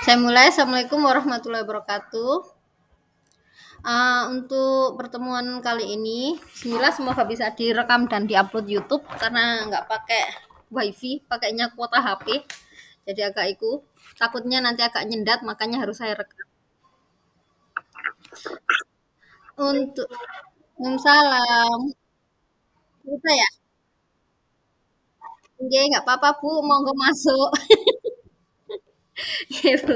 Saya mulai. Assalamualaikum warahmatullahi wabarakatuh. Untuk pertemuan kali ini, bismillah semoga bisa direkam dan diupload YouTube karena nggak pakai wifi, pakainya kuota HP. Jadi agak takutnya nanti agak nyendat, makanya harus saya rekam. Untuk salam, bisa ya? Oke, nggak apa-apa Bu, monggo masuk. Gitu.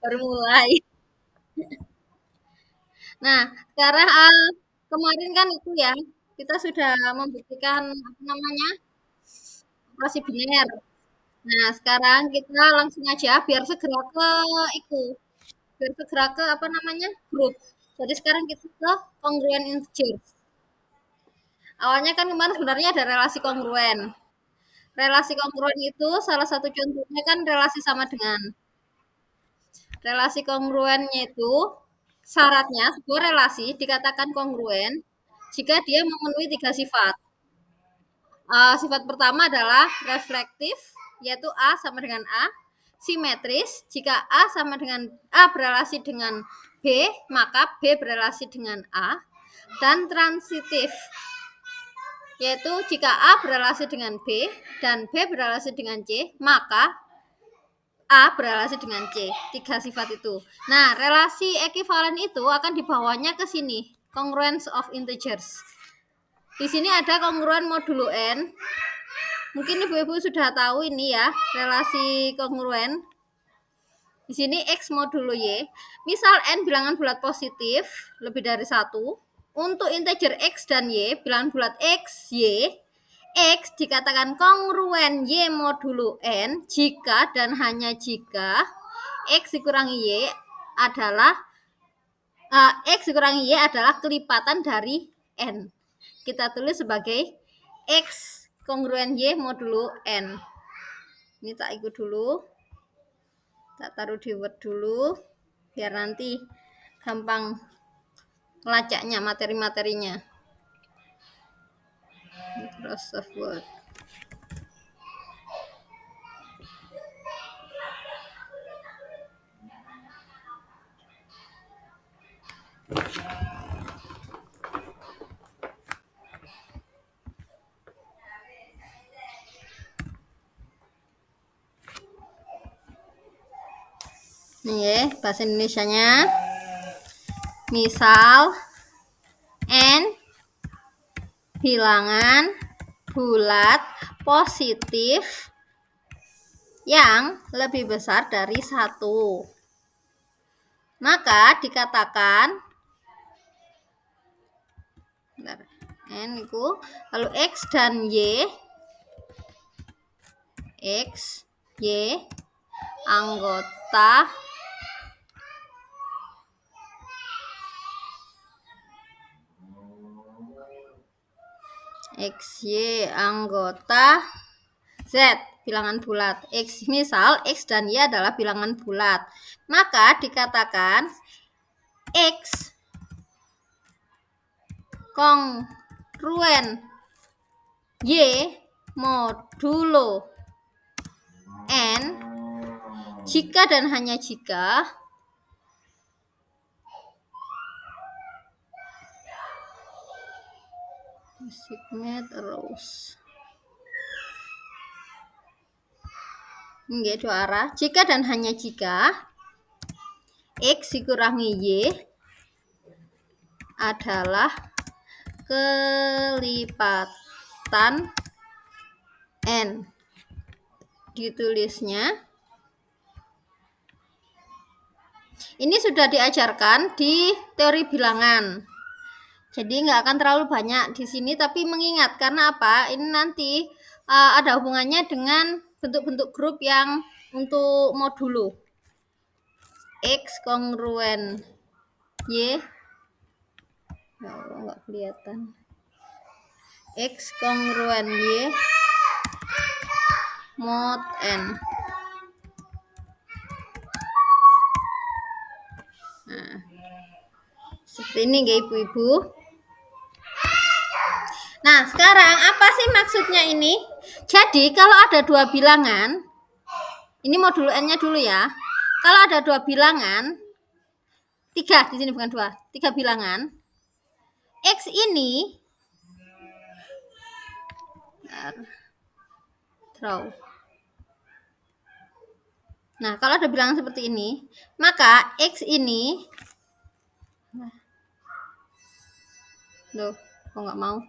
Baru mulai. Nah, sekarang kemarin kan itu ya, kita sudah membuktikan apa namanya operasi biner. Nah, sekarang kita langsung aja biar segera ke itu, biar segera ke apa namanya grup. Jadi sekarang kita ke kongruen integer. Awalnya kan kemarin sebenarnya ada relasi kongruen. Relasi kongruen itu salah satu contohnya kan relasi sama dengan. Relasi kongruennya itu syaratnya sebuah relasi dikatakan kongruen jika dia memenuhi tiga sifat. Sifat pertama adalah reflektif, yaitu A sama dengan A. Simetris, jika A sama dengan A berelasi dengan B, maka B berelasi dengan A. Dan transitif, yaitu jika A berelasi dengan B dan B berelasi dengan C, maka A berelasi dengan C. Tiga sifat itu. Nah, relasi ekivalen itu akan dibawanya ke sini, congruence of integers. Di sini ada kongruen modulo N. Mungkin ibu-ibu sudah tahu ini ya, relasi kongruen. Di sini X modulo Y. Misal N bilangan bulat positif, lebih dari 1. Untuk integer X dan Y, bilangan bulat X, Y, X dikatakan kongruen Y modulo N jika dan hanya jika X dikurangi Y adalah X dikurangi Y adalah kelipatan dari N. Kita tulis sebagai X kongruen Y modulo N. Ini tak ikut dulu. Tak taruh di Word dulu. Biar nanti gampang melacaknya materi-materinya. Microsoft Word. Nih ya, bahasa Indonesianya. Misal N bilangan bulat positif yang lebih besar dari 1. Maka dikatakan N itu lalu X dan Y anggota XY anggota Z bilangan bulat. X misal X dan Y adalah bilangan bulat. Maka dikatakan X kongruen Y modulo N jika dan hanya jika musiknya terus dua arah. Jika dan hanya jika X dikurangi Y adalah kelipatan N. Ditulisnya ini sudah diajarkan di teori bilangan. Jadi nggak akan terlalu banyak di sini, tapi mengingat karena apa? Ini nanti ada hubungannya dengan bentuk-bentuk grup yang untuk modulo. X kongruen Y. Ya Allah, nggak kelihatan. X kongruen Y mod N. Nah, seperti ini ya ibu-ibu. Nah, sekarang apa sih maksudnya ini? Jadi kalau ada dua bilangan, Ini modulo N-nya dulu ya. Kalau ada dua bilangan, tiga di sini bukan dua, tiga bilangan. X ini, draw. Nah, kalau ada bilangan seperti ini, maka X ini, loh, kok nggak mau?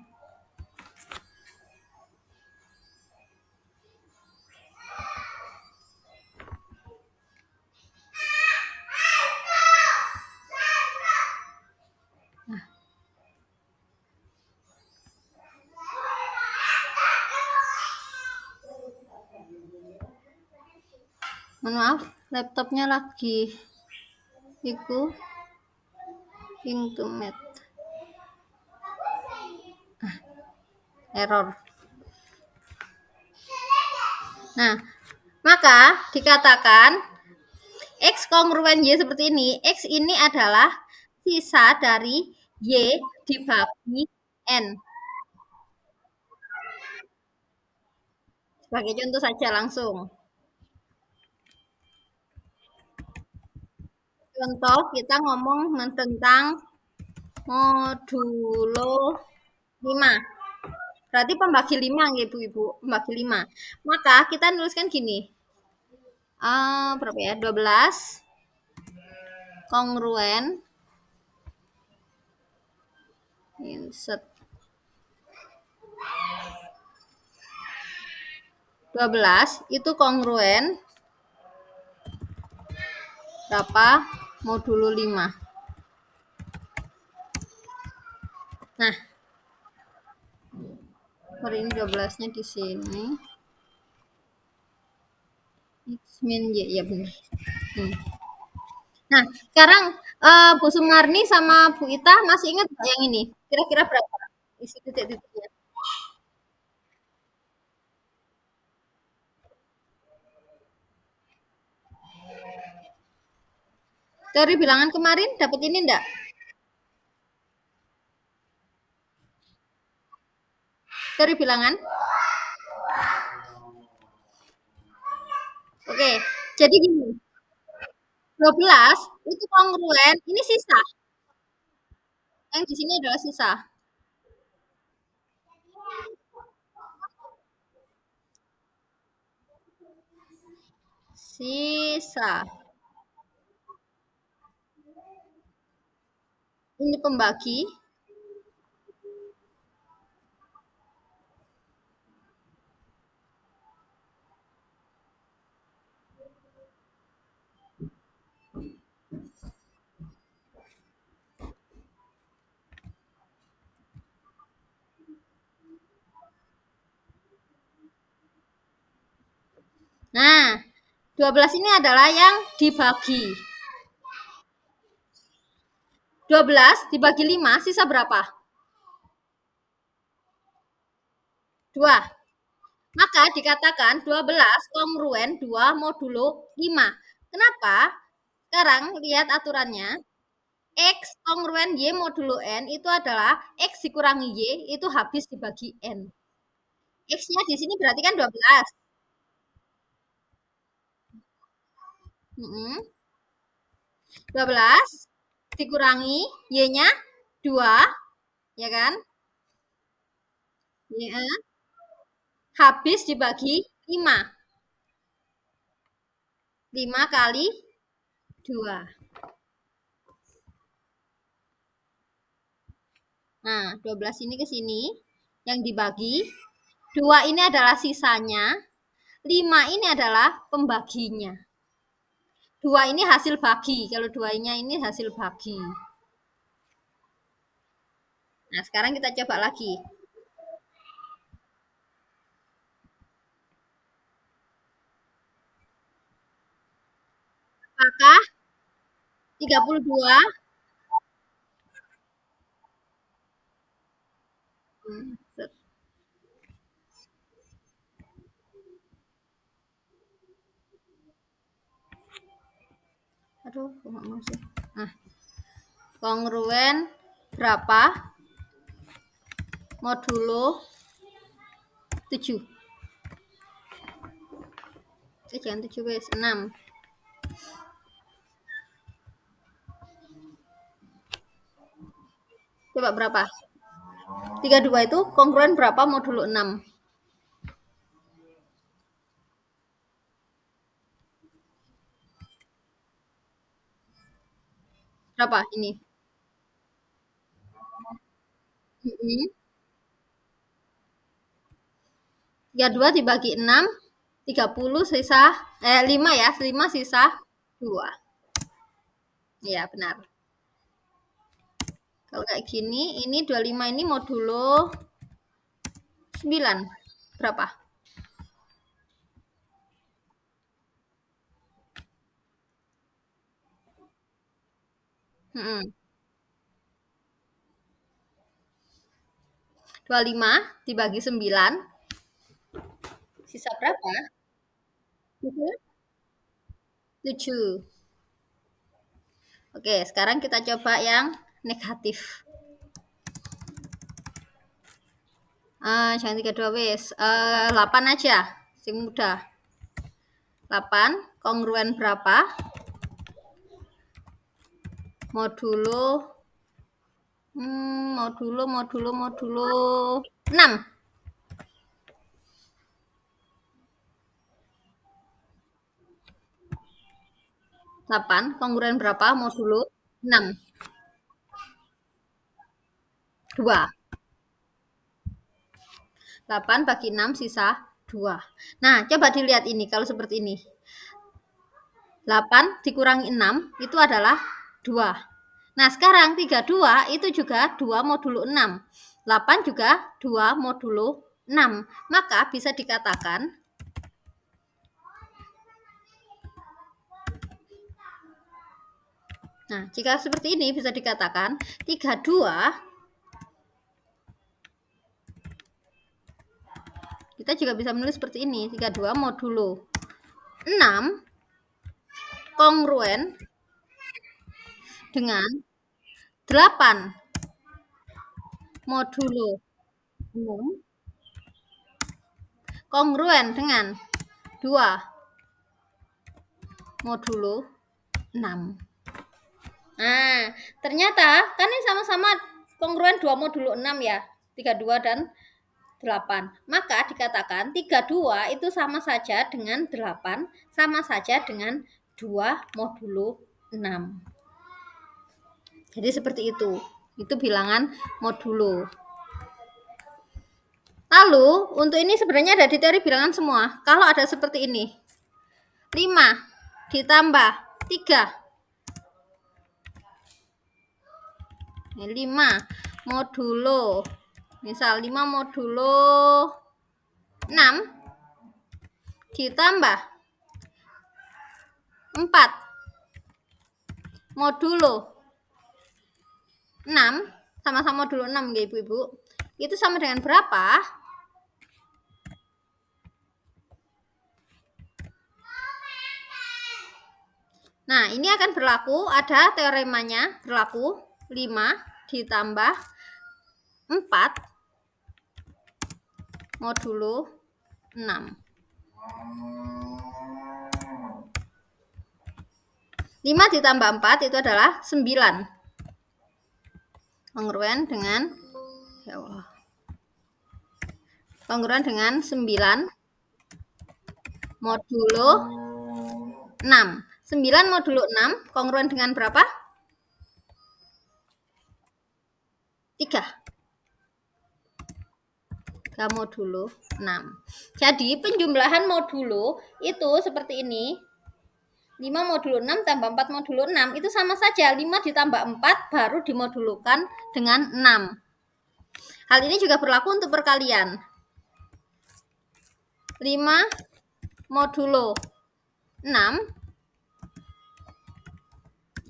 Mohon maaf, laptopnya lagi itu internet error. Nah, maka dikatakan X kongruen Y seperti ini. X ini adalah sisa dari Y dibagi N. Sebagai contoh saja langsung. Contoh kita ngomong tentang modulo 5. Berarti pembagi 5 gitu Ibu, pembagi 5. Maka kita nuliskan gini. Berapa ya? 12 kongruen insert 12 itu kongruen berapa? Modulo 5. Nah, hari ini 12-nya di sini. X min Y, ya benar. Nah, sekarang Bu Sumarni sama Bu Ita masih ingat nggak yang ini? Kira-kira berapa isi titik-titiknya? Dari bilangan kemarin dapat ini enggak? Dari bilangan? Oke, jadi gini. 12 itu kongruen, ini sisa. Yang di sini adalah sisa. Sisa. Ini pembagi. Nah, 12 ini adalah yang dibagi. 12 dibagi 5, sisa berapa? 2. Maka dikatakan 12 kongruen 2 modulo 5. Kenapa? Sekarang lihat aturannya. X kongruen Y modulo N itu adalah X dikurangi Y itu habis dibagi N. X-nya di sini berarti kan 12. 12 dikurangi Y-nya 2, ya kan? Ya, habis dibagi 5. 5 kali 2. Nah, 12 ini ke sini yang dibagi. 2 ini adalah sisanya. 5 ini adalah pembaginya. 2 ini hasil bagi. Kalau 2-nya ini hasil bagi. Nah, sekarang kita coba lagi. Apakah 32 aduh, kok nggak mau sih? Nah, kongruen berapa? Modulo 7. Jangan 7 wes, 6. Coba berapa? 32 itu kongruen berapa modulo 6? Berapa ini? 32 dibagi 6, 30 sisa 5 ya, 5 sisa 2. Iya, benar. Kalau kayak gini, ini 25 ini modulo 9. Berapa? Hmm. 25 dibagi 9, sisa berapa? 7. Oke, sekarang kita coba yang negatif. Jangan 32 wis. 8 aja, sing mudah. 8 kongruen berapa? Modulo modulo 6. 8 kongruen berapa modulo 6? 2. 8 bagi 6 sisa 2. Nah, coba dilihat ini kalau seperti ini. 8 dikurangi 6 itu adalah 2. Nah, sekarang 32 itu juga 2 modulo 6. 8 juga 2 modulo 6. Maka bisa dikatakan Nah, jika seperti ini bisa dikatakan 32 kita juga bisa menulis seperti ini. 32 modulo 6 kongruen dengan 8 modulo 6 kongruen dengan 2 modulo 6. Nah, ternyata kan ini sama-sama kongruen 2 modulo 6 ya. 32 dan 8. Maka dikatakan 32 itu sama saja dengan 8, sama saja dengan 2 modulo 6. Jadi seperti itu. Itu bilangan modulo. Lalu, untuk ini sebenarnya ada di teori bilangan semua. Kalau ada seperti ini. 5 ditambah 3. 5 modulo. Misal 5 modulo 6 ditambah 4 modulo 6, sama-sama modulo 6 ya ibu-ibu. Itu sama dengan berapa? Nah, ini akan berlaku, ada teoremanya, berlaku 5 ditambah 4 modulo 6. 5 ditambah 4 itu adalah 9. Kongruen dengan ya Allah. Kongruen dengan 9 modulo 6. 9 modulo 6 kongruen dengan berapa? 3. 3 modulo 6. Jadi penjumlahan modulo itu seperti ini. 5 modulo 6 tambah 4 modulo 6 itu sama saja. 5 ditambah 4 baru dimodulukan dengan 6. Hal ini juga berlaku untuk perkalian. 5 modulo 6.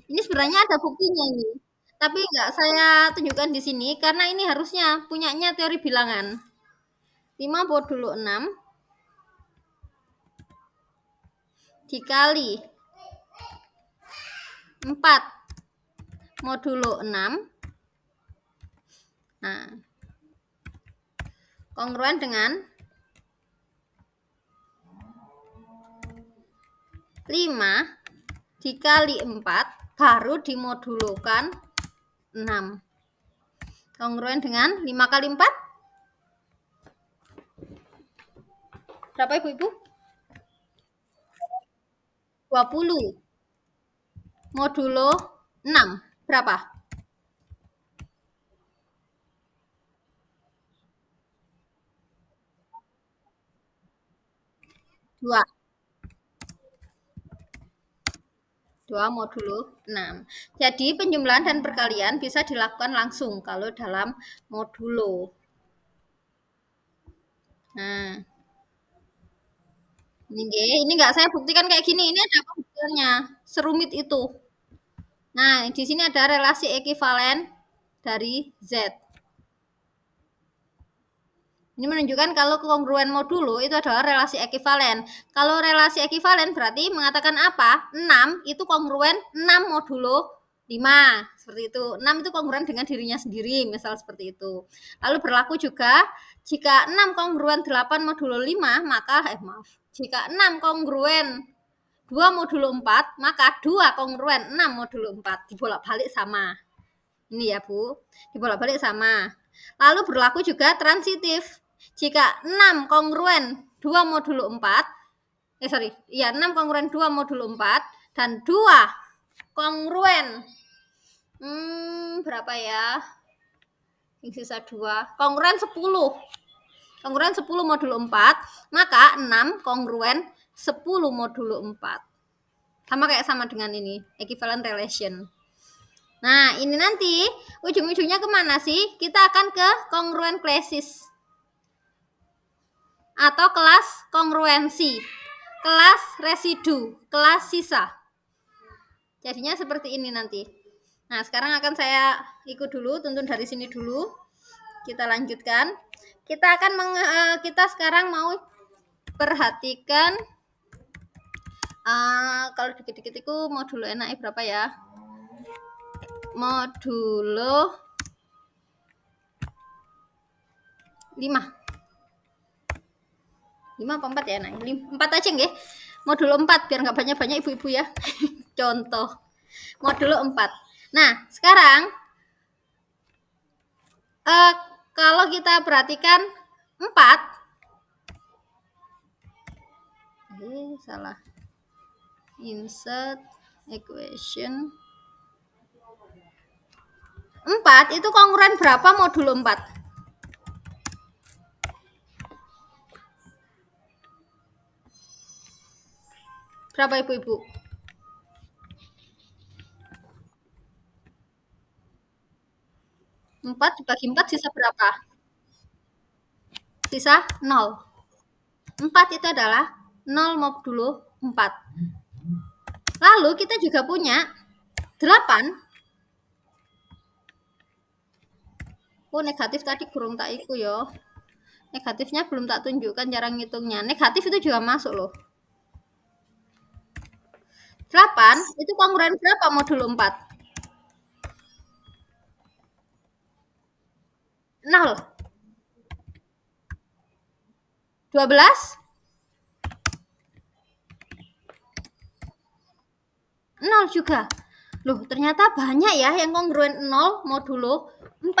Ini sebenarnya ada buktinya ini. Tapi nggak saya tunjukkan di sini karena ini harusnya punyanya teori bilangan. 5 modulo 6 dikali 4 modulo 6. Nah, kongruen dengan 5 dikali 4 baru dimodulokan 6. Kongruen dengan 5 kali 4 berapa ibu-ibu? 20. Modulo 6 berapa? 2. 2 modulo 6. Jadi penjumlahan dan perkalian bisa dilakukan langsung kalau dalam modulo. Nah, ini enggak saya buktikan kayak gini. Ini ada pembuktiannya. Serumit itu. Nah, di sini ada relasi ekivalen dari Z. Ini menunjukkan kalau kongruen modulo itu adalah relasi ekivalen. Kalau relasi ekivalen berarti mengatakan apa? 6 itu kongruen 6 modulo 5. Seperti itu. 6 itu kongruen dengan dirinya sendiri, misal seperti itu. Lalu berlaku juga jika 6 kongruen 8 modulo 5, maka jika 6 kongruen 2 modulo 4, maka 2 kongruen 6 modulo 4. Dibolak-balik sama. Ini ya, Bu. Dibolak-balik sama. Lalu berlaku juga transitif. Jika 6 kongruen 2 modulo 4, 6 kongruen 2 modulo 4 dan 2 kongruen berapa ya? Yang sisa 2. Kongruen 10. Kongruen 10 modulo 4, maka 6 kongruen 10 modulo 4. Sama dengan ini, equivalent relation. Nah, ini nanti ujung-ujungnya kemana sih? Kita akan ke kongruen klesis atau kelas kongruensi, kelas residu, kelas sisa. Jadinya seperti ini nanti. Nah, sekarang akan saya ikut dulu, tuntun dari sini dulu. Kita lanjutkan. Kita sekarang mau perhatikan kalau dikit-dikit itu modulo enaknya berapa ya? Modulo 5. 5 apa 4 ya? Nah, 4 aja nggih. Modulo 4 biar nggak banyak-banyak ibu-ibu ya. Contoh. Modulo 4. Nah, sekarang kalau kita perhatikan 4 salah. Insert equation 4 itu kongruen berapa modulo 4? Berapa ibu-ibu? 4 dibagi 4 sisa berapa? Sisa 0. 4 itu adalah 0 modulo 4. Lalu kita juga punya 8. Oh, negatif tadi kurang tak iku ya. Negatifnya belum tak tunjukkan cara ngitungnya. Negatif itu juga masuk loh. 8 itu kongruen berapa modulo 4? 0. 12? 0 juga. Loh, ternyata banyak ya yang kongruen 0 modulo 4.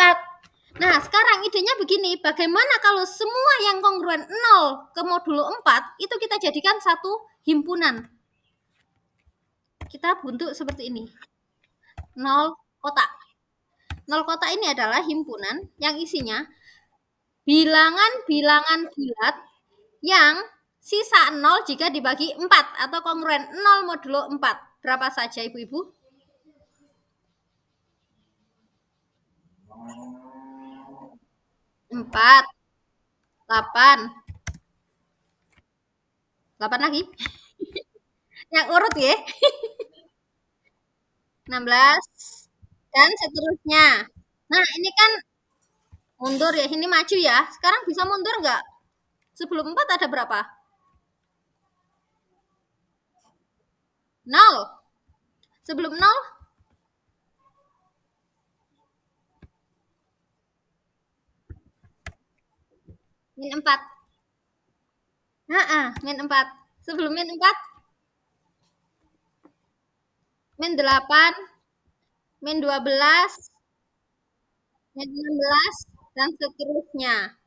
Nah, sekarang idenya begini, bagaimana kalau semua yang kongruen 0 ke modulo 4 itu kita jadikan satu himpunan. Kita bentuk seperti ini. 0 kotak. 0 kotak ini adalah himpunan yang isinya bilangan-bilangan bulat yang sisa 0 jika dibagi 4 atau kongruen 0 modulo 4. Berapa saja ibu-ibu? 4, 8. 8 lagi. Yang urut ya. 16 dan seterusnya. Nah, ini kan mundur ya, ini maju ya. Sekarang bisa mundur nggak? Sebelum 4 ada berapa? 0. Sebelum 0? Min 4. Min 4. Sebelum min 4? min 8, min 12, min 16, dan seterusnya.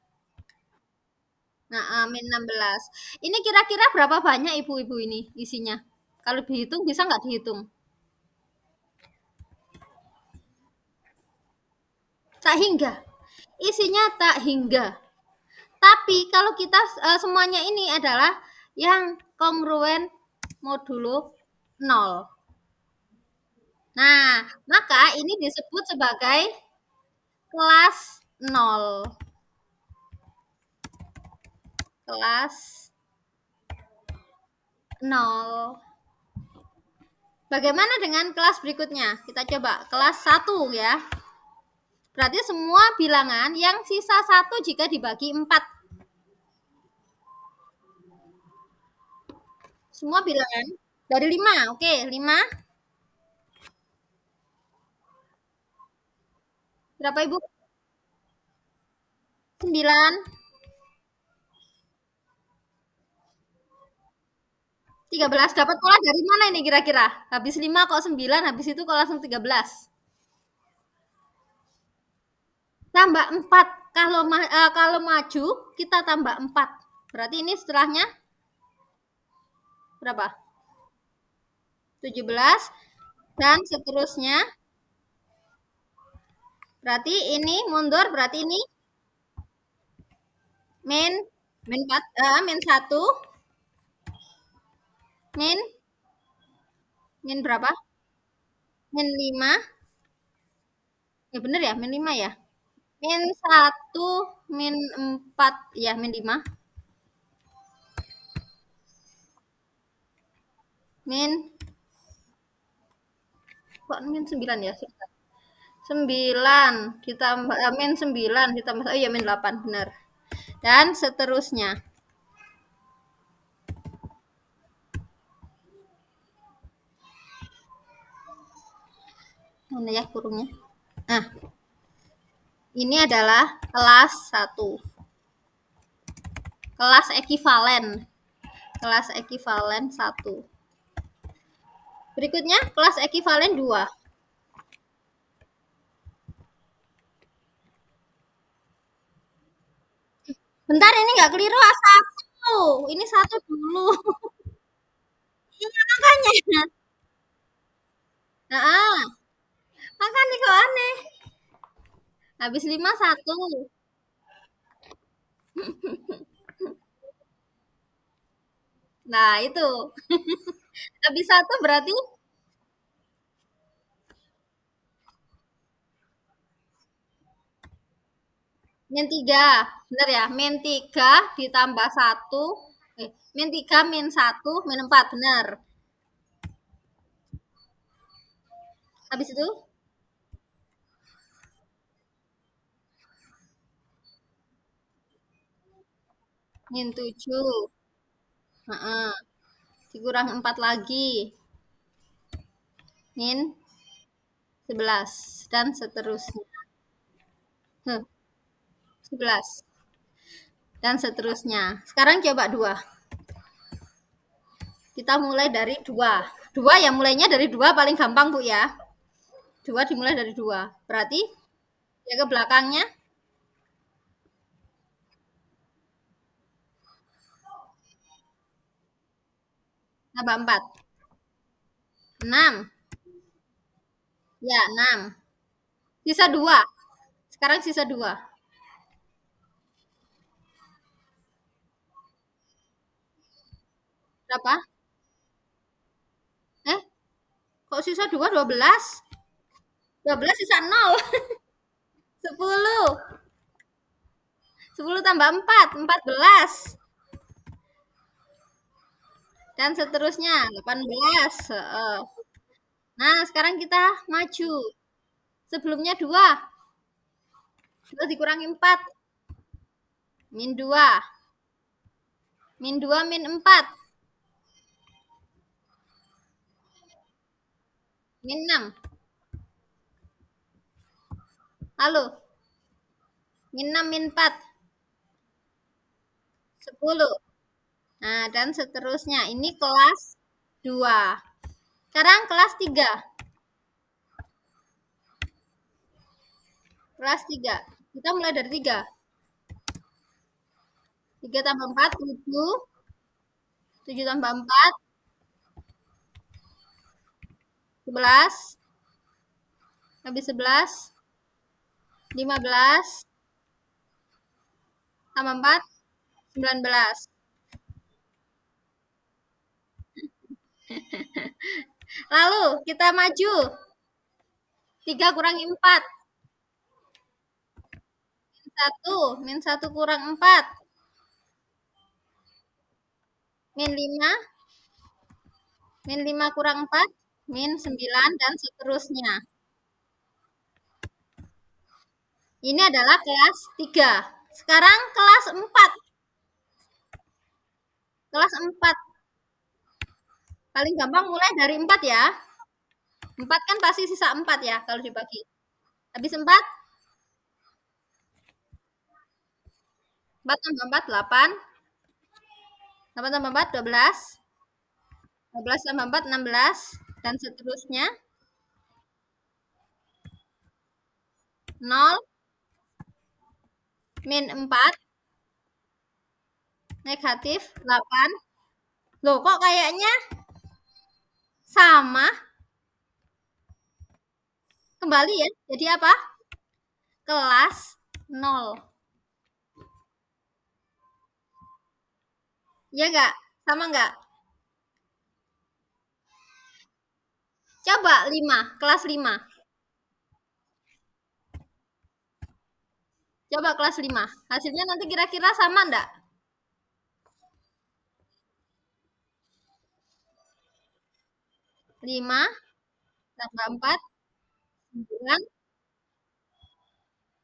Nah, min 16. Ini kira-kira berapa banyak ibu-ibu ini isinya? Kalau dihitung bisa nggak dihitung? Tak hingga. Isinya tak hingga. Tapi kalau kita semuanya ini adalah yang kongruen modulo 0. Nah, maka ini disebut sebagai kelas 0. Kelas 0. Bagaimana dengan kelas berikutnya? Kita coba kelas 1 ya. Berarti semua bilangan yang sisa 1 jika dibagi 4. Semua bilangan dari 5. Oke, 5. Berapa Ibu? 9. 13. Dapat pola dari mana ini kira-kira? Habis 5 kok 9, habis itu kok langsung 13. Tambah 4. Kalau maju kita tambah 4. Berarti ini setelahnya berapa? 17 dan seterusnya. Berarti ini mundur, berarti ini min min 4, min 1, min min berapa? Min 5. Ya benar ya, min 5 ya. Min 1, min 4, ya min 5. Min kok min 9 ya? 9 ditambah min 9 ditambah oh ya min 8 benar. Dan seterusnya. Mana ya kurungnya? Nah, ini adalah kelas 1. Kelas ekivalen. Kelas ekivalen 1. Berikutnya kelas ekivalen 2. Bentar ini nggak keliru satu. Ini 1 dulu. Iya makanya. Nah, makanya kok aneh. Habis 5 1. Nah, itu. Habis 1 berarti min 3. Benar ya? Min 3 ditambah 1. Min 3 min 1 min 4. Benar. Habis itu min 7. Heeh. Dikurang 4 lagi. Min 11 dan seterusnya. 11 dan seterusnya. Sekarang coba 2. Kita mulai dari 2. 2 yang mulainya dari 2 paling gampang, Bu ya. 2 dimulai dari 2. Berarti ya ke belakangnya tambah 4. 6. Ya, 6. Sisa 2. Sekarang sisa 2. Berapa? Eh, kok sisa 2? 12. 12 sisa 0. 10. 10 tambah 4. 14. Dan seterusnya 18. Nah, sekarang kita maju. Sebelumnya 2. 2 dikurangi 4. Min 2. Min 2 min 4. Min 6. Lalu min 6 min 4. 10. Nah, dan seterusnya. Ini kelas 2. Sekarang kelas 3. Kelas 3. Kita mulai dari 3. 3 tambah 4, 7. 7 tambah 4, 11. Habis 11, 15. Tambah 4, 19. Lalu kita maju. 3 kurangi 4. Min 1 kurang 4. Min 5. Min 5 kurang 4. Min 9 dan seterusnya. Ini adalah kelas 3. Sekarang kelas 4. Kelas 4. Paling gampang mulai dari 4 ya. 4 kan pasti sisa 4 ya kalau dibagi. Habis 4. 4 tambah 4, 8. 8 tambah 4, 12. 12 tambah 4, 16. Dan seterusnya. 0. Min 4. Negatif 8. Loh kok kayaknya sama? Kembali ya. Jadi apa? Kelas 0. Iya enggak? Sama enggak? Coba 5. Kelas 5. Coba kelas 5. Hasilnya nanti kira-kira sama enggak? 5 tambah 4, 9.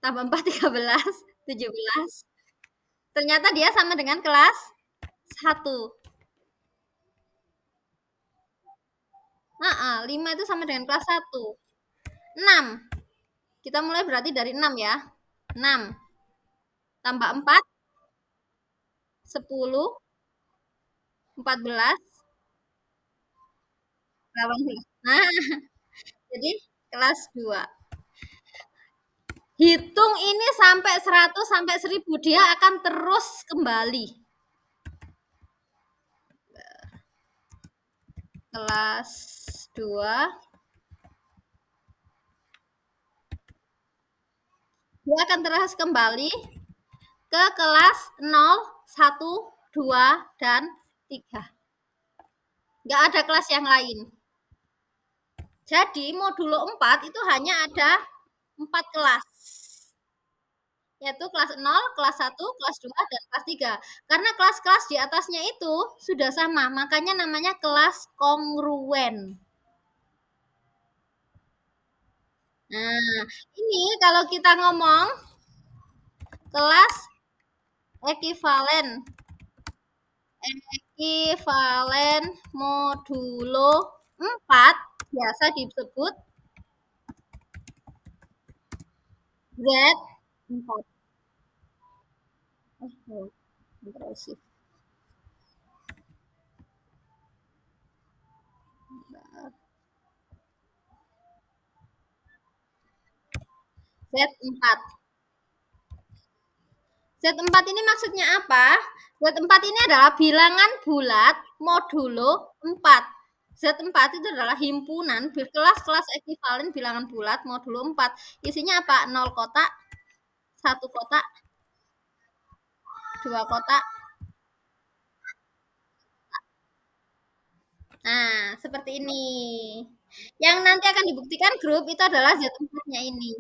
Tambah 4, 13. 17. Ternyata dia sama dengan kelas 1. 5 itu sama dengan kelas 1. 6. Kita mulai berarti dari 6 ya. 6 tambah 4, 10, 14, 18. Nah, jadi kelas 2. Hitung ini sampai 100 sampai 1000, dia akan terus kembali. Kelas 2. Dia akan terus kembali ke kelas 0, 1, 2, dan 3. Nggak ada kelas yang lain. Jadi modulo 4 itu hanya ada 4 kelas. Yaitu kelas 0, kelas 1, kelas 2, dan kelas 3. Karena kelas-kelas di atasnya itu sudah sama, makanya namanya kelas kongruen. Nah, ini kalau kita ngomong kelas ekivalen. Ekivalen modulo 4 biasa disebut Z4. Z4. Z4 ini maksudnya apa? Z4 ini adalah bilangan bulat modulo 4. Z4 itu adalah himpunan kelas-kelas ekivalen bilangan bulat modulo 4. Isinya apa? 0 kotak, 1 kotak, 2 kotak. Nah, seperti ini. Yang nanti akan dibuktikan grup itu adalah Z4-nya ini.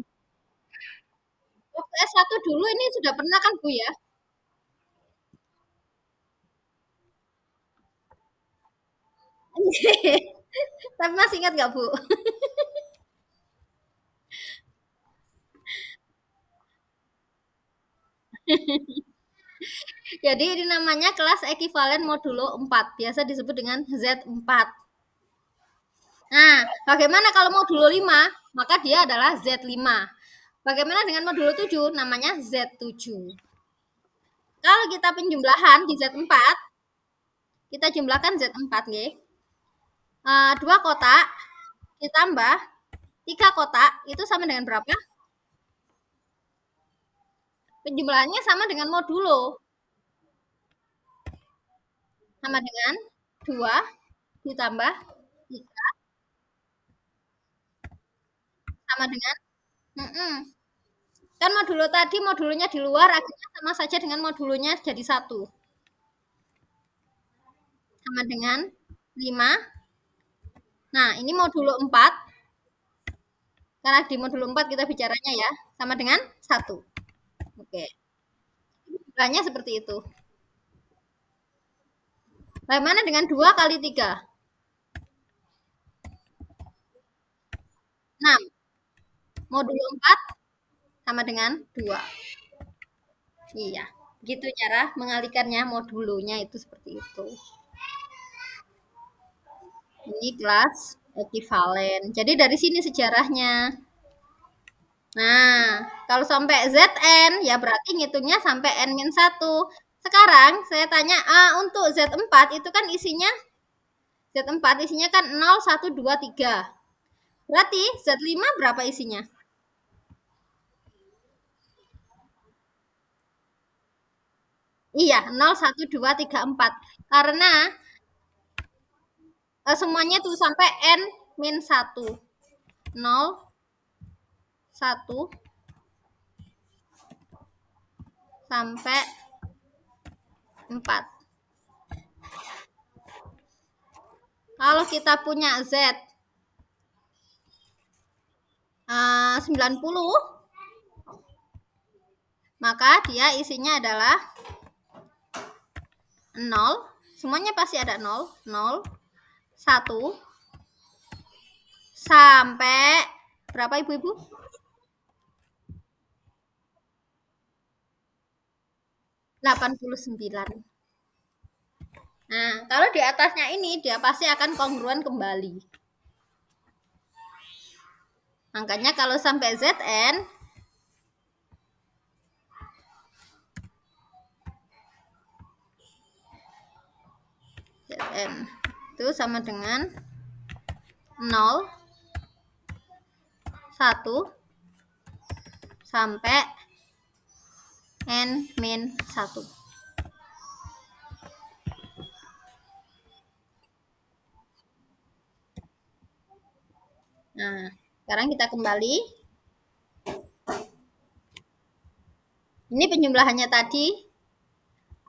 Waktu S1 dulu ini sudah pernah kan Bu ya? Tapi masih ingat nggak Bu? Jadi ini namanya kelas ekivalen modulo 4. Biasa disebut dengan Z4. Nah, bagaimana kalau modulo 5? Maka dia adalah Z5. Bagaimana dengan modulo 7? Namanya Z7. Kalau kita penjumlahan di Z4, kita jumlahkan Z4 nggih. 2 kotak ditambah 3 kotak itu sama dengan berapa? Penjumlahannya sama dengan modulo. Sama dengan 2 ditambah 3 sama dengan mhm. Kan modulo tadi modulnya di luar akhirnya sama saja dengan modulnya jadi 1. Sama dengan 5. Nah, ini modulo 4. Karena di modulo 4 kita bicaranya ya, sama dengan 1. Oke. Jumlahnya seperti itu. Bagaimana dengan 2 kali 3? 6. Modulo 4 sama dengan 2. Iya. Gitu cara mengalihkannya modulonya itu seperti itu. Ini kelas ekivalen. Jadi dari sini sejarahnya. Nah, kalau sampai ZN ya berarti ngitungnya sampai N-1. Sekarang saya tanya, untuk Z4 itu kan isinya Z4 isinya kan 0, 1, 2, 3. Berarti Z5 berapa isinya? Iya, 0, 1, 2, 3, 4. Karena semuanya tuh sampai N-1. 0, 1, sampai 4. Kalau kita punya Z 90, maka dia isinya adalah 0, semuanya pasti ada 0, 0, 1, sampai berapa ibu-ibu? 89. Nah, kalau di atasnya ini dia pasti akan kongruen kembali. Makanya kalau sampai ZN itu sama dengan 0, 1, sampai N-1. Nah, sekarang kita kembali. Ini penjumlahannya tadi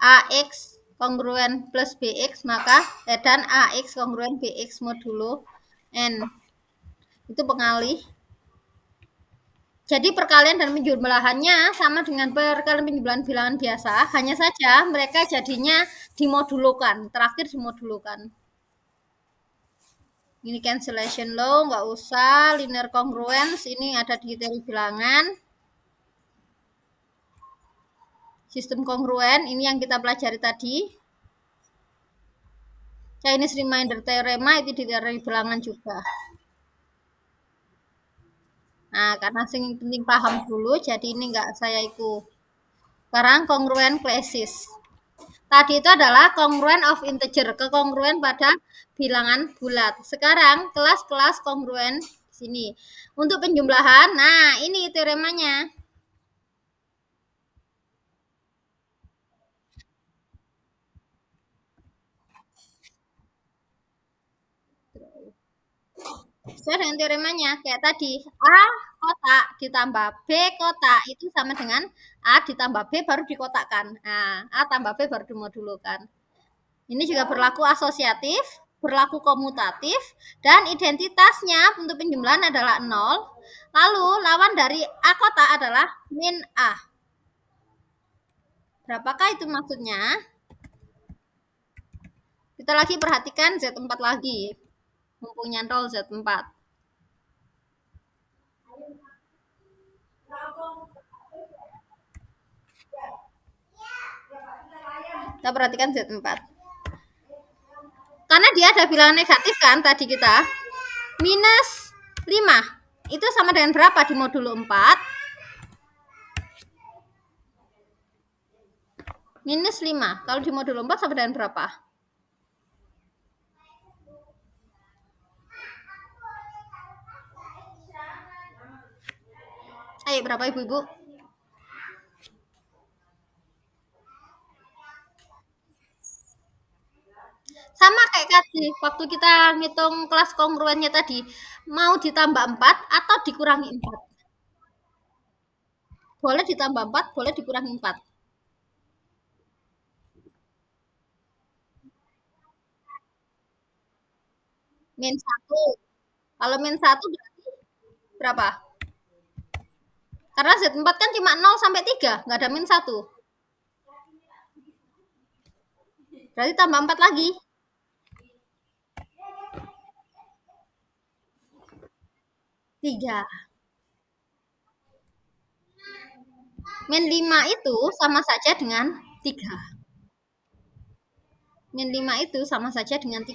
AX kongruen plus BX maka dan AX kongruen BX modulo N. Itu pengalih. Jadi perkalian dan penjumlahannya sama dengan perkalian penjumlahan bilangan biasa, hanya saja mereka jadinya dimodulokan, terakhir dimodulokan. Ini cancellation law, nggak usah. Linear congruence, ini ada di teori bilangan. Sistem kongruen, ini yang kita pelajari tadi. Chinese remainder teorema, itu di teori bilangan juga. Nah, karena sing penting paham dulu, jadi ini nggak saya ikut. Sekarang kongruen klesis. Tadi itu adalah kongruen of integer, kekongruen pada bilangan bulat. Sekarang kelas-kelas kongruen sini. Untuk penjumlahan, nah ini teoremanya. Sesuai dengan teoremanya kayak tadi, A kotak ditambah B kotak itu sama dengan A ditambah B baru dikotakkan. Nah, A tambah B baru dimodulukan. Ini juga berlaku asosiatif, berlaku komutatif, dan identitasnya untuk penjumlahan adalah 0. Lalu lawan dari A kotak adalah min A. Berapakah itu maksudnya? Kita lagi perhatikan Z4 lagi. Mumpung nyantol Z4. Kita perhatikan Z4. Karena dia ada bilangan negatif kan tadi kita. Minus 5. Itu sama dengan berapa di modulo 4? Minus 5. Kalau di modulo 4 sama dengan berapa? Ayo berapa ibu-ibu? Sama kayak tadi, waktu kita ngitung kelas kongruennya tadi, mau ditambah 4 atau dikurangi 4. Boleh ditambah 4, boleh dikurangi 4. Min 1. Kalau min 1 berarti berapa? Karena Z4 kan cuma 0 sampai 3, nggak ada min 1. Berarti tambah 4 lagi. 3. Min 5 itu sama saja dengan 3. Min 5 itu sama saja dengan 3.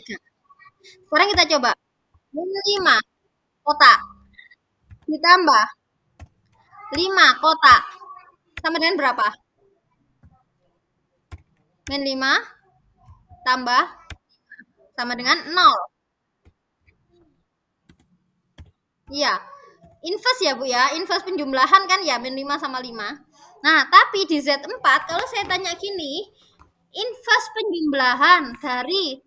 Sekarang kita coba. Min 5 kotak ditambah 5 kotak sama dengan berapa? Min 5 tambah sama dengan 0. Iya. Inverse ya Bu ya. Inverse penjumlahan kan ya min 5 sama 5. Nah, tapi di Z4 kalau saya tanya gini, inverse penjumlahan dari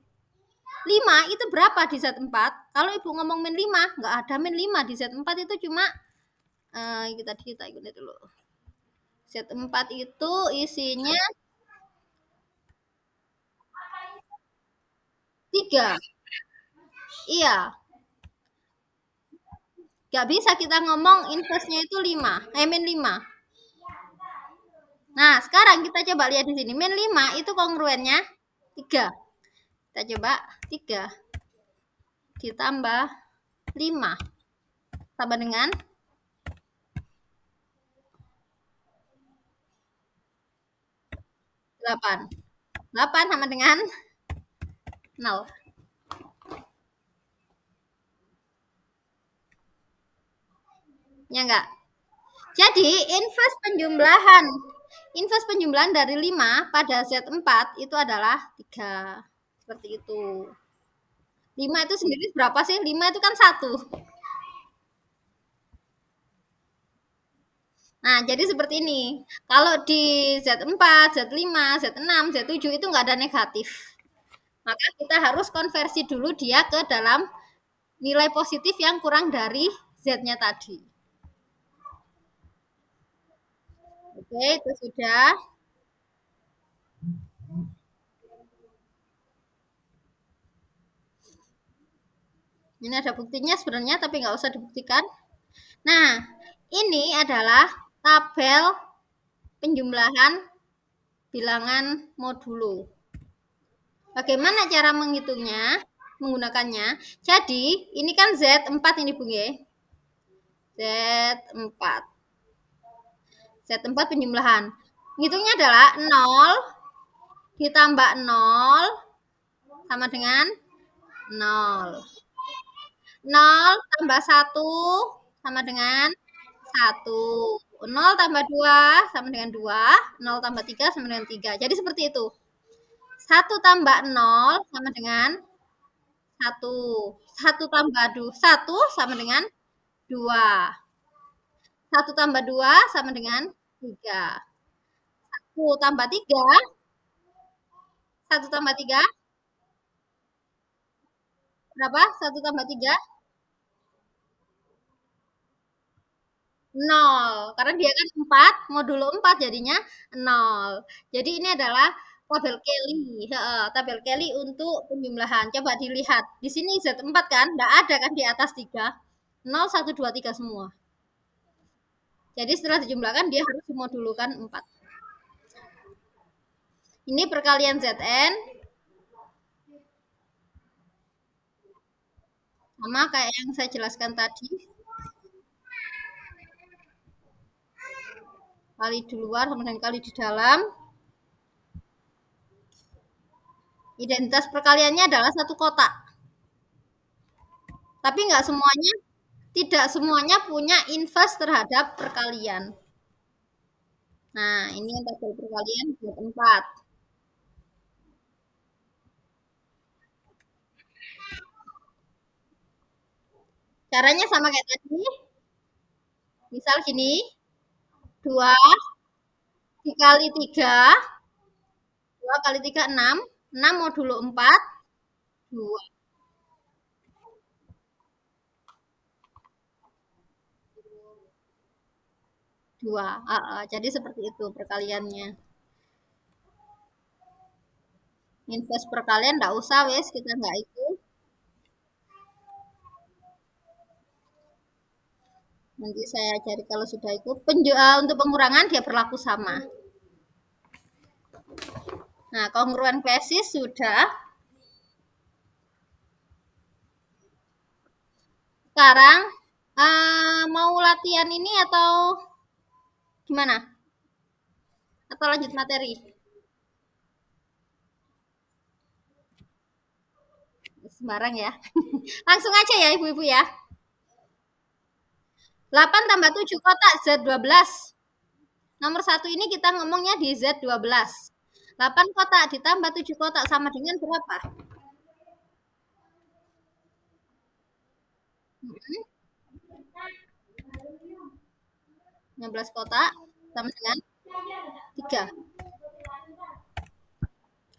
5 itu berapa di Z4? Kalau Ibu ngomong min 5, nggak ada min 5 di Z4 itu cuma kita ikuti dulu. Z4 itu isinya 3. Iya, nggak bisa kita ngomong inverse-nya itu 5, min 5. Nah, sekarang kita coba lihat di sini. Min 5 itu kongruennya 3. Kita coba 3 ditambah 5 sama dengan 8. 8 sama dengan 0. Ya enggak? Jadi, inverse penjumlahan dari 5 pada Z4 itu adalah 3. Seperti itu. 5 itu sendiri berapa sih? 5 itu kan 1. Nah, jadi seperti ini. Kalau di Z4, Z5, Z6, Z7 itu nggak ada negatif. Maka kita harus konversi dulu dia ke dalam nilai positif yang kurang dari Z-nya tadi. Oke, itu sudah. Ini ada buktinya sebenarnya, tapi nggak usah dibuktikan. Nah, ini adalah tabel penjumlahan bilangan modulo. Bagaimana cara menghitungnya? Menggunakannya. Jadi, ini kan Z4 ini, Bung ya. Z4. Z4 penjumlahan. Hitungnya adalah 0 ditambah 0 sama dengan 0. 0 tambah 1 sama dengan 1. 0 tambah 2 sama dengan 2. 0 tambah 3 sama dengan 3. Jadi seperti itu. 1 tambah 0 sama dengan 1. 1 tambah 1 sama dengan 2. 1 tambah 2 sama dengan 3. 1 tambah 3. 1 tambah 3. Berapa? 1 tambah 3. 0. Karena dia kan 4, modulo 4 jadinya 0. Jadi ini adalah tabel Kelly. Tabel Kelly untuk penjumlahan. Coba dilihat. Di sini Z4 kan, enggak ada kan di atas 3. 0, 1, 2, 3 semua. Jadi setelah dijumlahkan dia harus dimodulukan 4. Ini perkalian Zn. Sama kayak yang saya jelaskan tadi. Kali di luar sama dengan kali di dalam. Identitas perkaliannya adalah satu kotak. Tapi tidak semuanya punya inverse terhadap perkalian. Nah, ini tabel perkalian buat 4. Caranya sama kayak tadi. Misal gini, 2 dikali 3, 2 kali 3 6, 6 modulo 4, 2. 2. Jadi seperti itu perkaliannya. Invest perkalian enggak usah wes, kita enggak itu. Nanti saya cari kalau sudah itu. Untuk pengurangan dia berlaku sama. Nah, kongruen basis sudah. Sekarang mau latihan ini atau gimana? Atau lanjut materi? Sembarang ya. Langsung aja ya ibu-ibu ya. 8 tambah 7 kotak Z12. Nomor 1 ini kita ngomongnya di Z12. 8 kotak ditambah 7 kotak sama dengan berapa? 16 kotak sama dengan 3.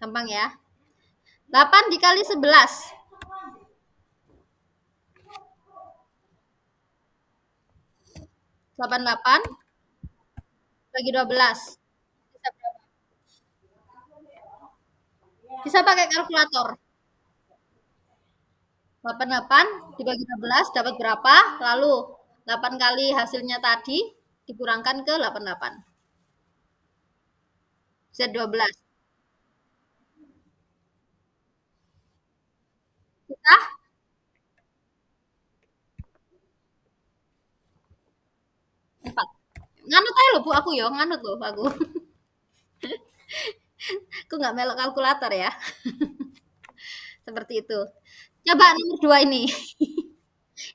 Gampang ya. 8 dikali 11. 88 bagi 12. Bisa pakai kalkulator. 88 dibagi 12 dapat berapa? Lalu 8 kali hasilnya tadi dikurangkan ke 88. Z12. Kita 4. Nganut aja loh Bu, aku ya, nganut loh aku. Aku nggak melok kalkulator ya. Seperti itu. Coba nomor 2 ini.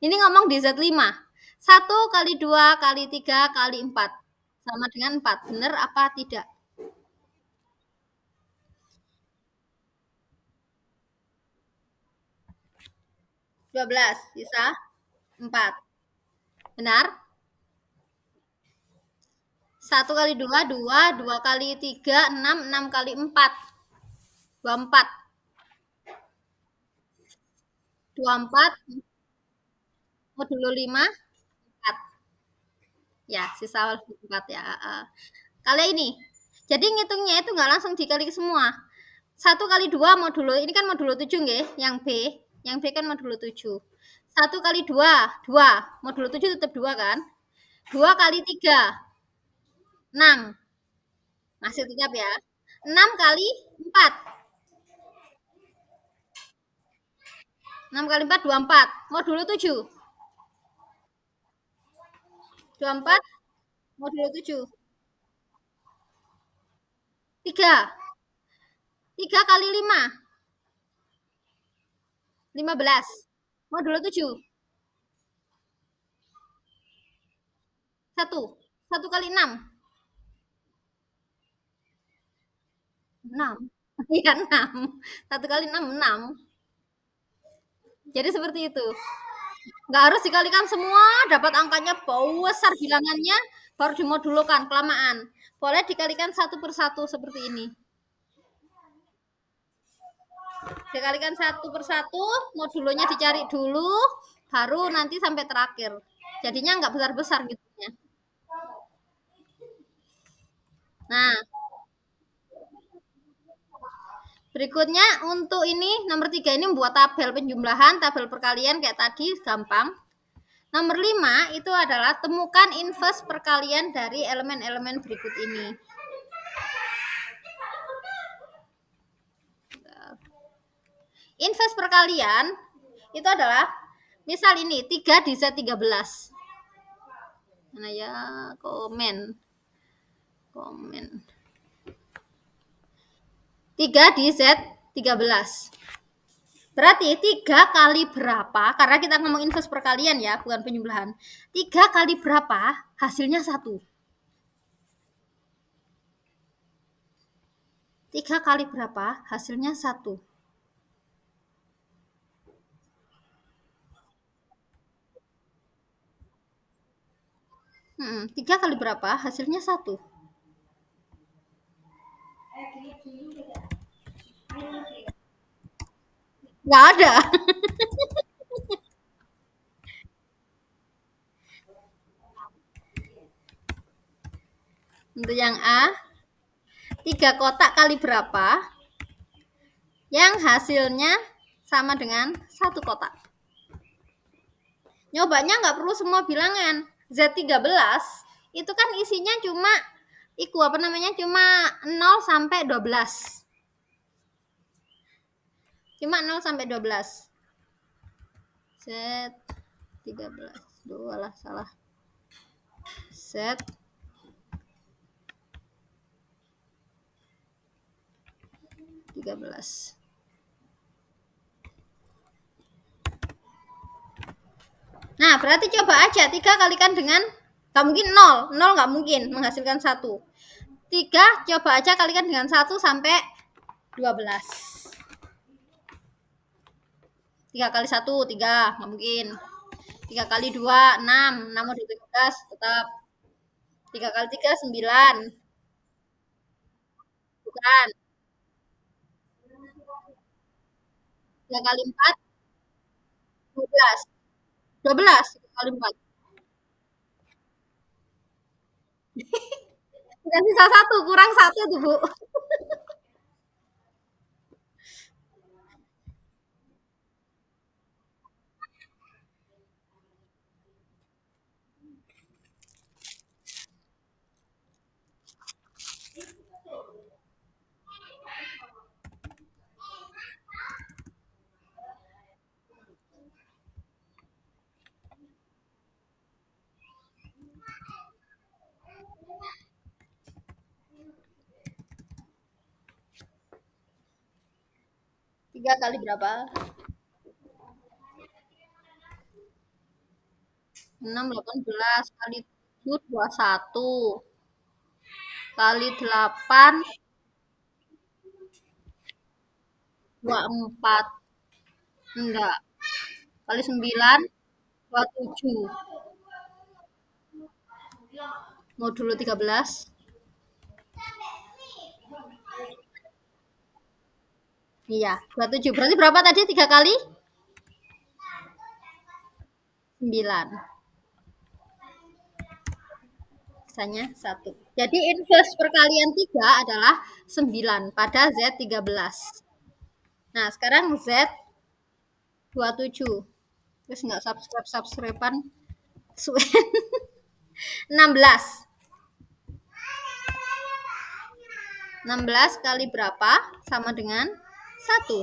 Ini ngomong di Z5. 1 kali 2 kali 3 kali 4. Sama dengan 4. Benar apa tidak? 12. Bisa? 4. Benar? 1 kali 2, 2. 2 kali 3, 6. 6 kali 4. 24. 24 modulo 5, 4. Ya, sisa 4 ya. Kali ini. Jadi ngitungnya itu nggak langsung dikali semua. 1 kali 2 modulo, ini kan modulo 7 nggih, yang B. Yang B kan modulo 7. 1 kali 2, 2. Modulo 7 tetap 2 kan? 2 kali 3, 6. Masih tetap ya. 6 kali 4. 6 kali 4, 24. Modulo 7. 24 modulo 7. 3. 3 kali 5. 15. Modulo 7. 1. 1 kali 6. 6. Iya 6. 1 kali 6, 6. Jadi seperti itu. Nggak harus dikalikan semua, dapat angkanya besar bilangannya, baru dimodulukan, kelamaan. Boleh dikalikan satu persatu seperti ini. Dikalikan satu persatu, modulonya dicari dulu, baru nanti sampai terakhir. Jadinya nggak besar-besar gitu ya. Nah, berikutnya untuk ini nomor 3 ini membuat tabel penjumlahan, tabel perkalian kayak tadi gampang. Nomor 5 itu adalah temukan inverse perkalian dari elemen-elemen berikut ini. Inverse perkalian itu adalah misal ini 3 di Z13. Mana ya? Komen. 3 di Z13. Berarti 3 kali berapa? Karena kita ngomong inverse perkalian ya, bukan penjumlahan. 3 kali berapa? Hasilnya 1. 3 kali berapa? Hasilnya 1. Tiga kali berapa? Hasilnya satu. Nggak ada. Untuk yang A, tiga kotak kali berapa yang hasilnya sama dengan satu kotak. Nyobanya nggak perlu semua bilangan. Z13 itu kan isinya cuma apa namanya, cuma 0 sampai 12. Cuma 0 sampai 12. Z13. Dua lah, salah. Z 13. Nah, berarti coba aja 3 kalikan dengan, nggak mungkin 0. 0 nggak mungkin menghasilkan 1. 3 coba aja kalikan dengan 1 sampai 12. 3 kali 1, 3. Nggak mungkin. 3 kali 2, 6. 6 mau 12, tetap. 3 kali 3, 9. Bukan. 3 kali 4, 12. 12, 3 kali 4. Bukan sisa 1, kurang 1 tuh, Bu. 3 kali berapa? 6, 18. Kali 7, 21. Kali 8, 24. Enggak. Kali 9, 27. Mau dulu 13. Iya, 27. Berarti berapa tadi? 3 kali 9. Sisanya 1. Jadi inverse perkalian 3 adalah 9 pada Z13. Nah, sekarang Z27. Terus nggak subscribe-subscribean. 16. 16 kali berapa sama dengan 1?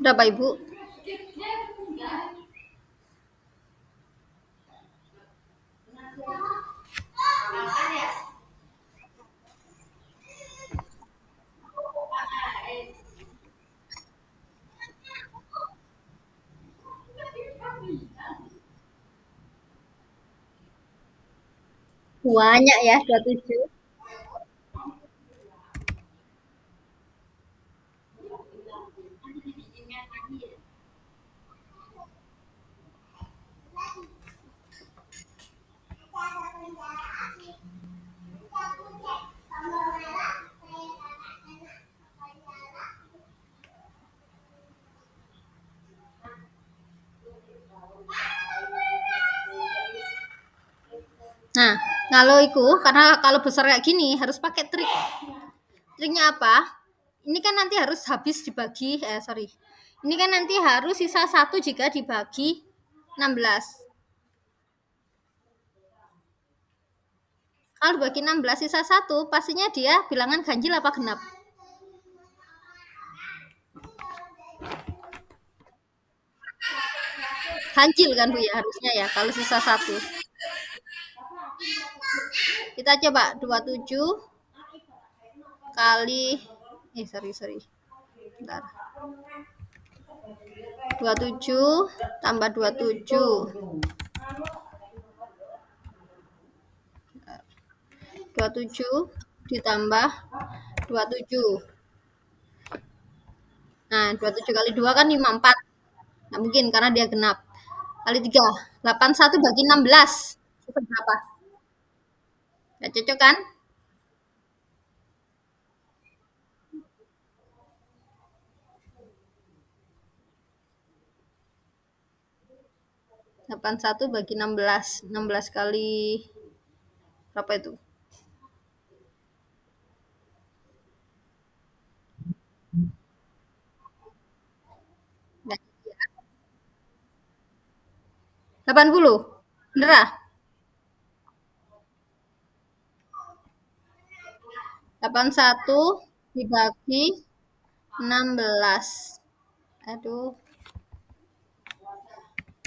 Berapa, Ibu? Banyak ya, 27. Nah, kalau itu karena kalau besar kayak gini harus pakai trik. Triknya apa? Ini kan nanti harus habis dibagi sorry. Ini kan nanti harus sisa satu jika dibagi 16. Kalau dibagi 16 sisa satu, pastinya dia bilangan ganjil apa genap? Ganjil kan Bu ya harusnya ya kalau sisa satu. Kita coba 27 kali sorry. Bentar. 27 tambah 27. 27 ditambah 27. Nah, 27 kali 2 kan 54. Nggak mungkin karena dia genap. Kali 3, 81 bagi 16. Itu berapa? Nggak cocok kan? 81 bagi 16. 16 kali berapa itu? Nggak. 80. Bener ah? 81 dibagi 16. Aduh,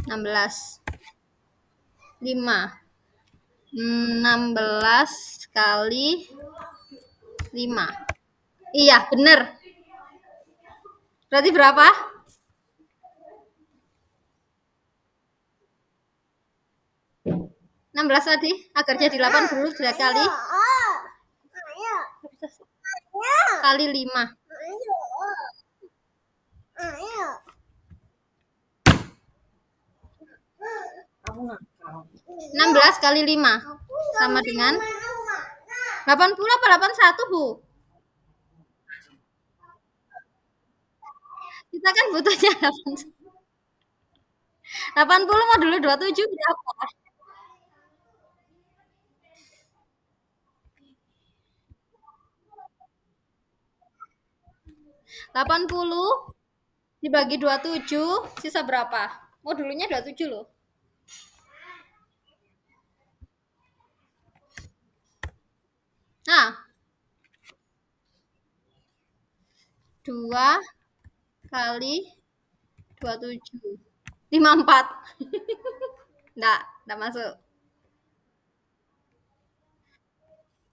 16. 5. 16 kali 5. Iya, bener. Berarti berapa? 16 tadi agar jadi 80 kali kali 5. 16 kali 5 sama dengan 80 apa 81, Bu? Kita kan butuhnya 80 mau dulu 27 berapa? 80 dibagi 27 sisa berapa? Mau dulunya 27 loh. Nah, 2 kali 27. 54. Enggak masuk.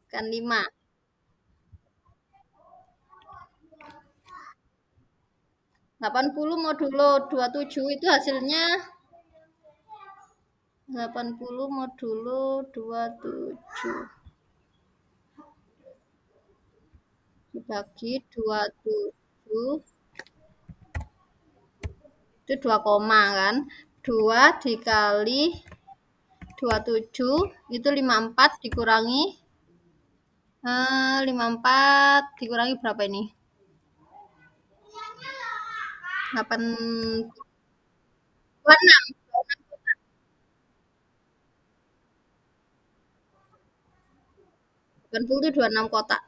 Kan 5. 80 modulo 27 itu hasilnya 80 modulo 27 dibagi 27 itu 2 koma kan. 2 dikali 27 itu 54 dikurangi 54 dikurangi berapa ini? 8 26. 80 itu 26 kotak.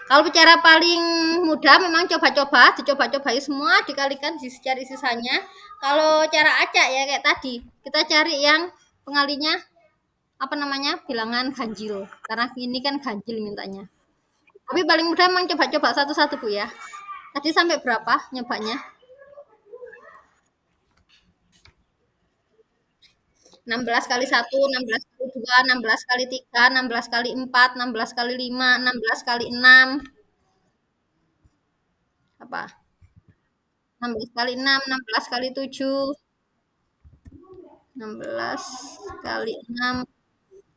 Kalau cara paling mudah memang coba-coba, dicoba-cobai semua, dikalikan cari sisanya. Kalau cara acak ya kayak tadi, kita cari yang pengalinya apa namanya bilangan ganjil. Karena ini kan ganjil mintanya. Tapi paling mudah memang coba-coba satu-satu Bu ya. Tadi sampai berapa nyobanya? 16 kali 1, 16 kali 2, 16 kali 3, 16 kali 4, 16 kali 5, 16 kali 6. Apa? 16 kali 6, 16 kali 7, 16 kali 6,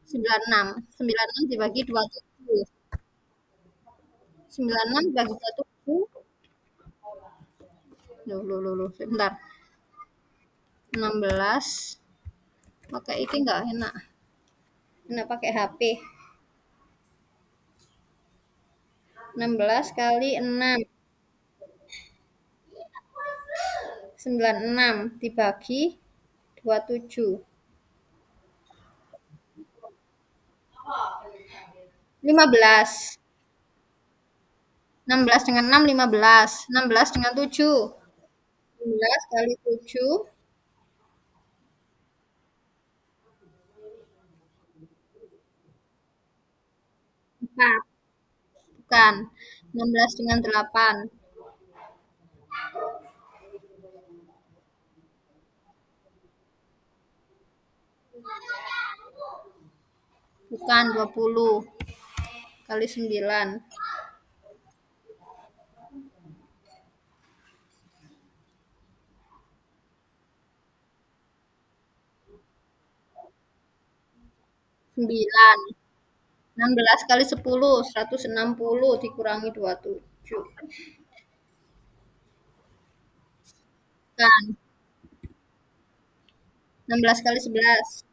96. 96 dibagi 27. 96 dibagi 27. Loh, sebentar. 16. Pakai ini enggak enak. Enak pakai HP. 16 kali 6. 96 dibagi 27. 15. 16 dengan 6, 15. 16 dengan 7. 16 kali 7, 4. Bukan. 16 dengan 8. Bukan. 20 kali 9. 9. 16 kali 10, 160 dikurangi 27. Kan. 16 kali 11.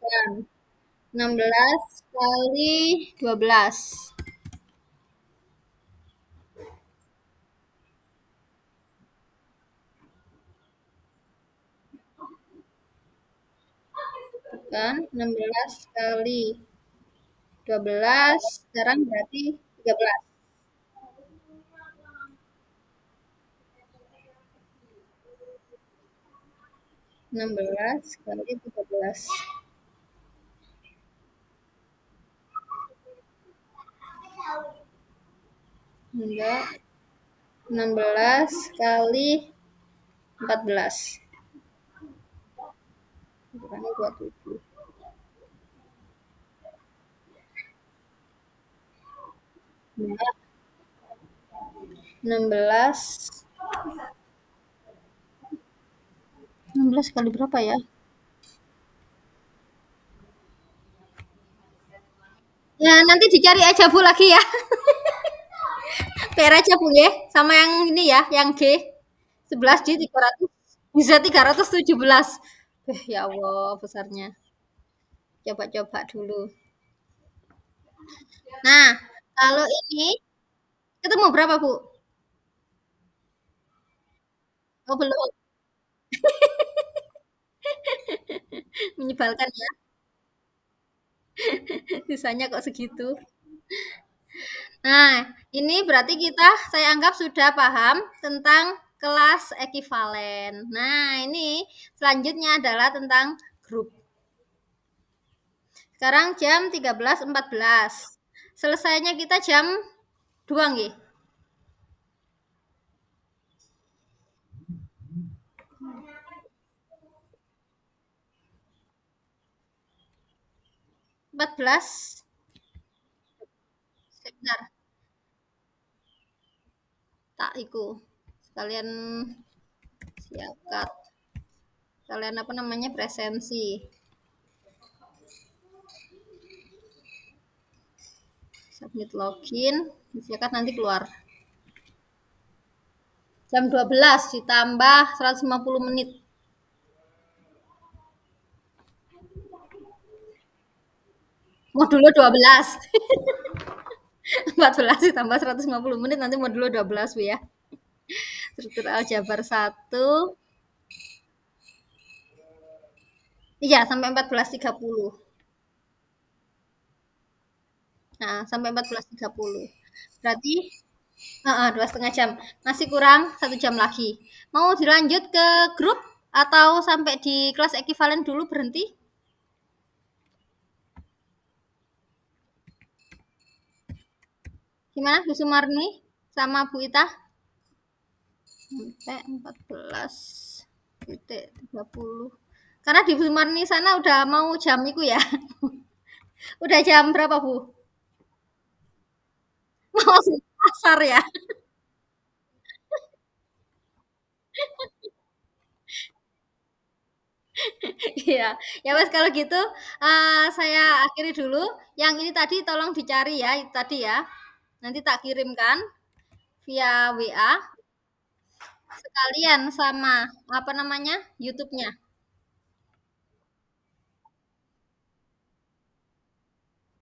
Kan. 16 kali 12. Kan. 16 kali 12. Sekarang berarti 13. 16 kali 13. Enggak. 16 kali 14. Dikurangi 27. Enggak. 16. 16 kali berapa ya? Ya, nanti dicari aja Bu lagi ya. PR aja Bu ya. Sama yang ini ya, yang G. 11 G 300 bisa 317. Ya Allah, besarnya. Coba-coba dulu. Nah, kalau ini ketemu berapa, Bu? Oh, belum. Menyebalkan ya. Sisanya kok segitu. Nah, ini berarti saya anggap sudah paham tentang kelas ekivalen. Nah, ini selanjutnya adalah tentang grup. Sekarang jam 13.14. Selesainya kita jam 2 nggih. 14. Sebentar, tak iku. Sekalian siapkan. Sekalian apa namanya? Presensi. Submit login, siapkan nanti keluar. Jam 12 ditambah 150 menit. Modulnya 12. 14 ditambah 150 menit nanti modulnya 12 Bu ya. Struktur aljabar 1. Iya, sampai 14.30. Nah, sampai 14.30. Berarti 2,5 jam. Masih kurang 1 jam lagi. Mau dilanjut ke grup atau sampai di kelas ekivalen dulu berhenti? Gimana Bu Sumarni sama Bu Ita? Sampai 14.30. Karena di Bu Sumarni sana udah mau jam itu ya. Udah jam berapa Bu? Mau asar ya. Iya, ya Mas kalau gitu saya akhiri dulu. Yang ini tadi tolong dicari ya, itu tadi ya. Nanti tak kirimkan via WA sekalian sama apa namanya YouTube-nya.